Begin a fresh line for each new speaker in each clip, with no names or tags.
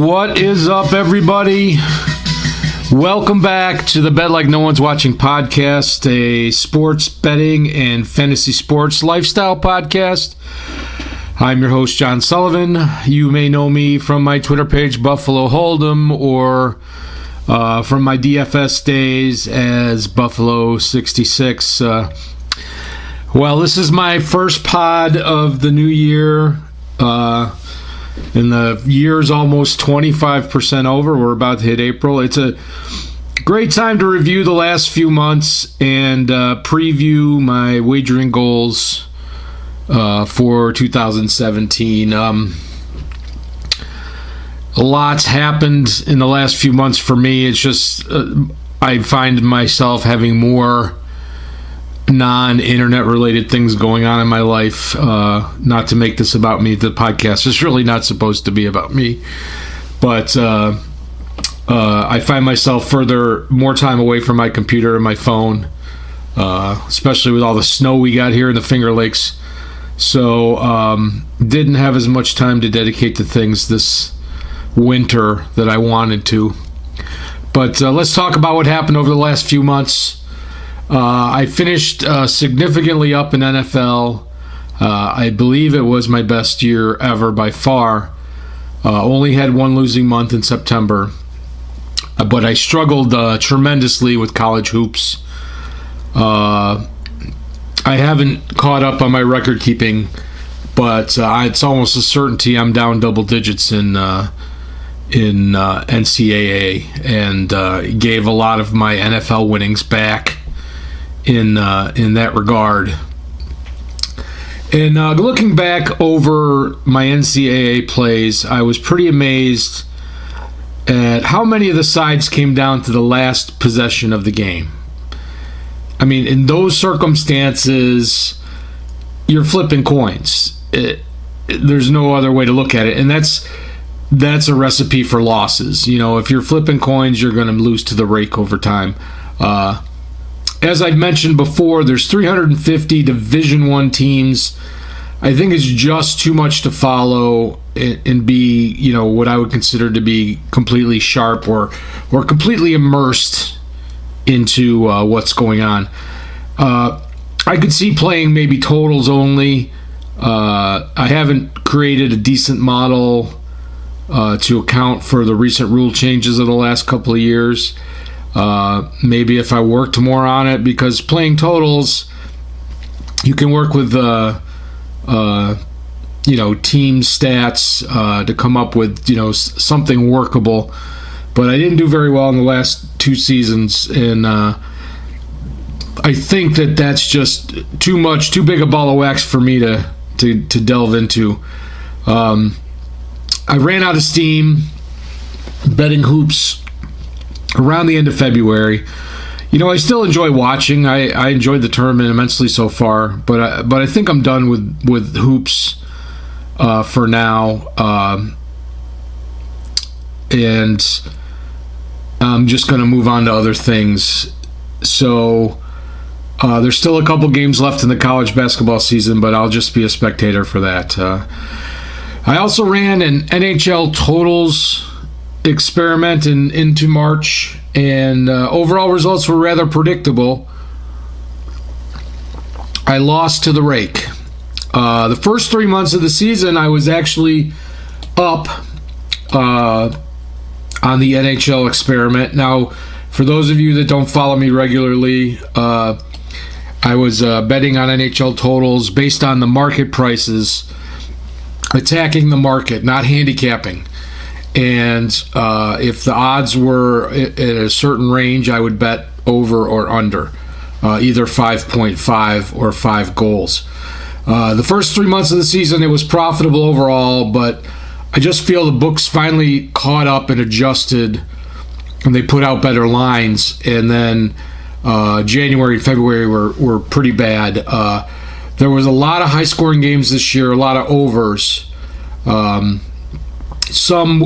What is up, everybody? Welcome back to the Bet Like No One's Watching podcast, a sports betting and fantasy sports lifestyle podcast. I'm your host, John Sullivan. You may know me from my Twitter page, Buffalo Hold'em, or from my DFS days as Buffalo 66. Well, this is my first pod of the new year. And the year's almost 25% over. We're about to hit April. It's a great time to review the last few months and preview my wagering goals for 2017. A lot's happened in the last few months for me. It's just I find myself having more non-internet related things going on in my life. Not to make this about me, the podcast is really not supposed to be about me, but I find myself more time away from my computer and my phone, especially with all the snow we got here in the Finger Lakes. So didn't have as much time to dedicate to things this winter that I wanted to. But let's talk about what happened over the last few months. I finished significantly up in NFL. I believe it was my best year ever by far. Only had one losing month in September. But I struggled tremendously with college hoops. I haven't caught up on my record keeping, but it's almost a certainty I'm down double digits in NCAAB, and gave a lot of my NFL winnings back in that regard. And looking back over my NCAA plays, I was pretty amazed at how many of the sides came down to the last possession of the game. I mean, in those circumstances, you're flipping coins. There's no other way to look at it, and that's a recipe for losses. You know, if you're flipping coins, you're going to lose to the rake over time. As I've mentioned before, there's 350 Division I teams. I think it's just too much to follow and be, you know, what I would consider to be completely sharp or completely immersed into what's going on. I could see playing maybe totals only. I haven't created a decent model to account for the recent rule changes of the last couple of years. Maybe if I worked more on it, because playing totals, you can work with team stats to come up with something workable. But I didn't do very well in the last two seasons, and I think that's just too big a ball of wax for me to delve into. I ran out of steam betting hoops around the end of February. I still enjoy watching. I enjoyed the tournament immensely so far, but I think I'm done with hoops for now, and I'm just going to move on to other things. So there's still a couple games left in the college basketball season, but I'll just be a spectator for that. I also ran an NHL totals experiment into March, and overall results were rather predictable. I lost to the rake. The first 3 months of the season, I was actually up on the NHL experiment. Now, for those of you that don't follow me regularly, I was betting on NHL totals based on the market prices, attacking the market, not handicapping. And if the odds were at a certain range, I would bet over or under, either 5.5 or 5 goals. The first 3 months of the season, it was profitable overall, but I just feel the books finally caught up and adjusted, and they put out better lines. And then January and February were pretty bad. There was a lot of high-scoring games this year, a lot of overs. Some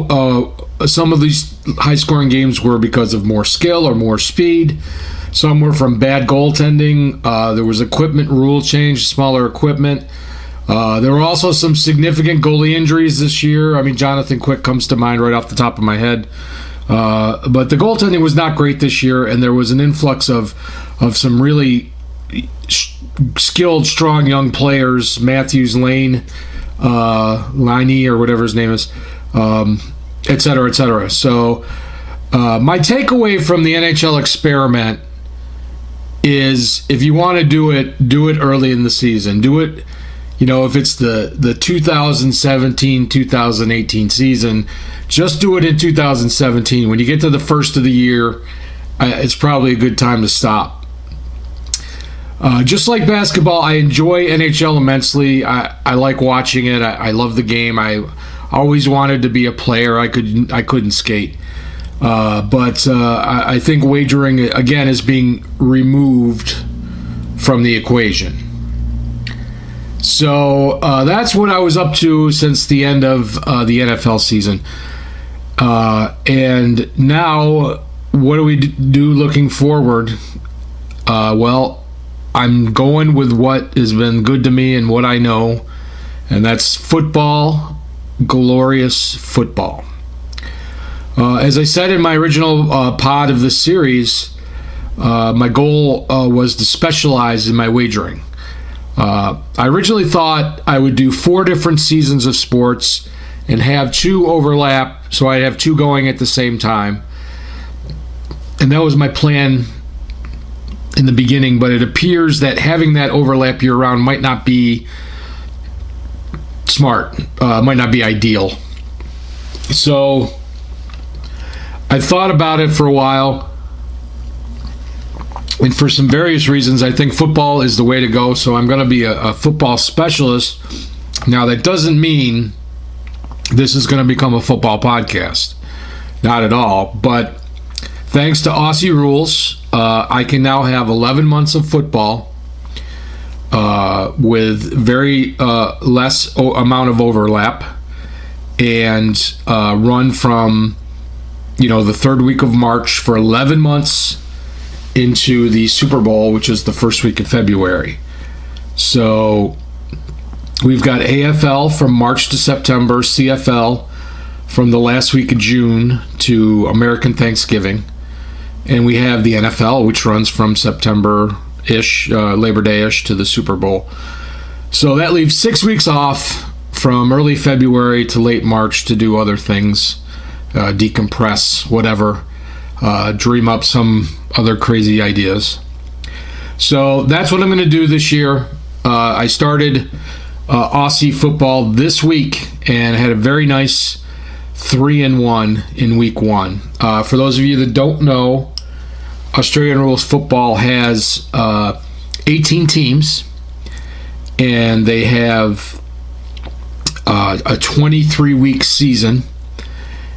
of these high-scoring games were because of more skill or more speed. Some were from bad goaltending. There was equipment rule change, smaller equipment. There were also some significant goalie injuries this year. I mean, Jonathan Quick comes to mind right off the top of my head. But the goaltending was not great this year, and there was an influx of some really skilled, strong young players. Matthews, Liney, or whatever his name is, et cetera, et cetera. So my takeaway from the NHL experiment is, if you want to do it early in the season. Do it, if it's the 2017-2018 season, just do it in 2017. When you get to the first of the year, it's probably a good time to stop. Just like basketball, I enjoy NHL immensely. I like watching it. I love the game. I always wanted to be a player. I couldn't skate. But I think wagering, again, is being removed from the equation. So that's what I was up to since the end of the NFL season. And now, what do we do looking forward? Well, I'm going with what has been good to me and what I know, and that's football, glorious football. As I said in my original pod of this series, my goal was to specialize in my wagering. I originally thought I would do 4 different seasons of sports and have 2 overlap, so I'd have 2 going at the same time. And that was my plan in the beginning, but it appears that having that overlap year-round might not be smart, might not be ideal. So I thought about it for a while, and for some various reasons, I think football is the way to go, so I'm going to be a football specialist. Now, that doesn't mean this is going to become a football podcast. Not at all, but thanks to Aussie rules, I can now have 11 months of football with very less amount of overlap, and run from the 3rd week of March for 11 months into the Super Bowl, which is the 1st week of February. So we've got AFL from March to September, CFL from the last week of June to American Thanksgiving. And we have the NFL, which runs from September-ish, Labor Day-ish, to the Super Bowl. So that leaves 6 weeks off from early February to late March to do other things, decompress, whatever, dream up some other crazy ideas. So that's what I'm going to do this year. I started Aussie football this week and had a very nice 3-1 in week 1. For those of you that don't know, Australian rules football has 18 teams, and they have a 23-week season,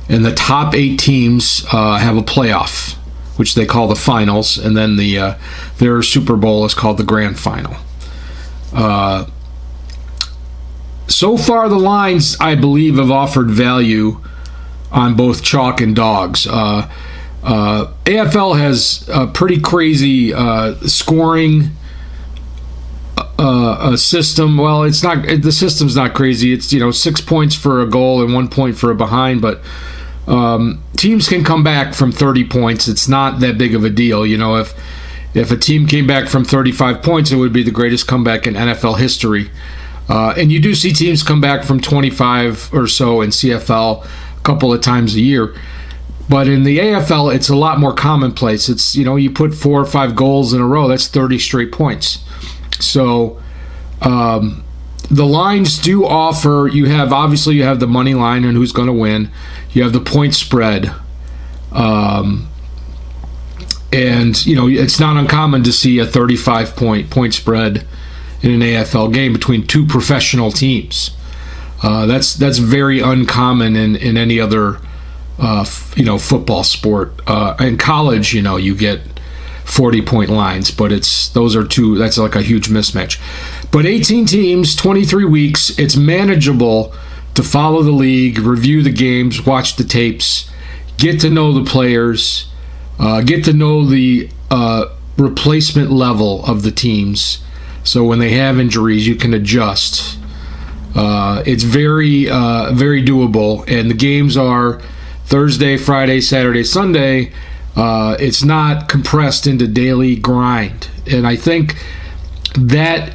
and the top 8 teams have a playoff, which they call the finals, and then their Super Bowl is called the grand final. So far, the lines, I believe, have offered value on both chalk and dogs. AFL has a pretty crazy scoring system. Well, it's not. The system's not crazy. It's 6 points for a goal and 1 point for a behind, but teams can come back from 30 points. It's not that big of a deal. If a team came back from 35 points, it would be the greatest comeback in NFL history. And you do see teams come back from 25 or so in CFL a couple of times a year. But in the AFL, it's a lot more commonplace. It's, you put 4 or 5 goals in a row, that's 30 straight points. So the lines do offer, you have the money line and who's going to win. You have the point spread. And, it's not uncommon to see a 35-point spread in an AFL game between 2 professional teams. That's very uncommon in any other football sport. In college, you get 40-point lines, but that's like a huge mismatch. But 18 teams, 23 weeks, it's manageable to follow the league, review the games, watch the tapes, get to know the players, get to know the replacement level of the teams. So when they have injuries, you can adjust. It's very, very doable, and the games are Thursday, Friday, Saturday, Sunday. It's not compressed into daily grind, and I think that,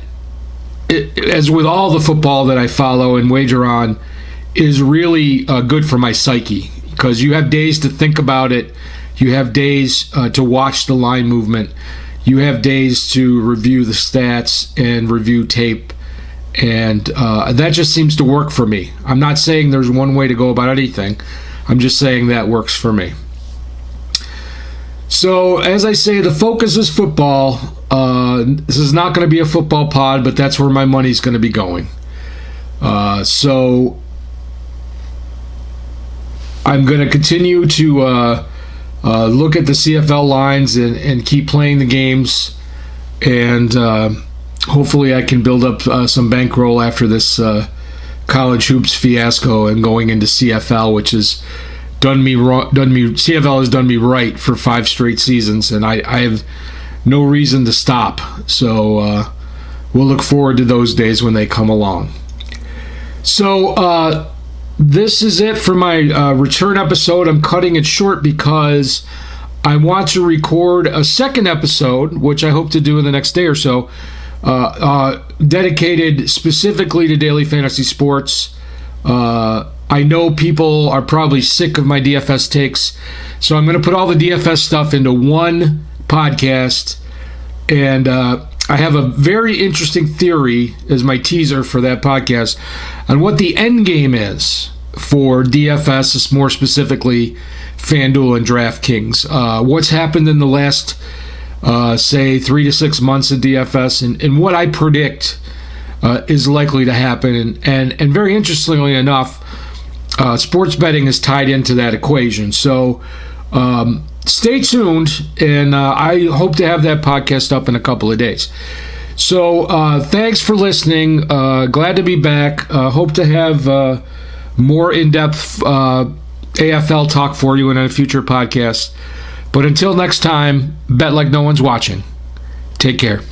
as with all the football that I follow and wager on, is really good for my psyche, because you have days to think about it, you have days to watch the line movement, you have days to review the stats and review tape, and that just seems to work for me. I'm not saying there's one way to go about anything. I'm just saying that works for me. So, as I say, the focus is football. This is not going to be a football pod, but that's where my money's going to be going. So, I'm going to continue to look at the CFL lines and keep playing the games, and hopefully I can build up some bankroll after this college hoops fiasco and going into CFL, which has CFL has done me right for 5 straight seasons, and I have no reason to stop. So we'll look forward to those days when they come along. So this is it for my return episode. I'm cutting it short because I want to record a second episode, which I hope to do in the next day or so, dedicated specifically to daily fantasy sports. I know people are probably sick of my DFS takes, so I'm going to put all the DFS stuff into one podcast, and I have a very interesting theory as my teaser for that podcast on what the end game is for DFS, more specifically FanDuel and DraftKings. What's happened in the last, say, 3 to 6 months of DFS, and what I predict is likely to happen. And very interestingly enough, sports betting is tied into that equation. So stay tuned, and I hope to have that podcast up in a couple of days. So thanks for listening. Glad to be back. Hope to have more in-depth AFL talk for you in a future podcast. But until next time, bet like no one's watching. Take care.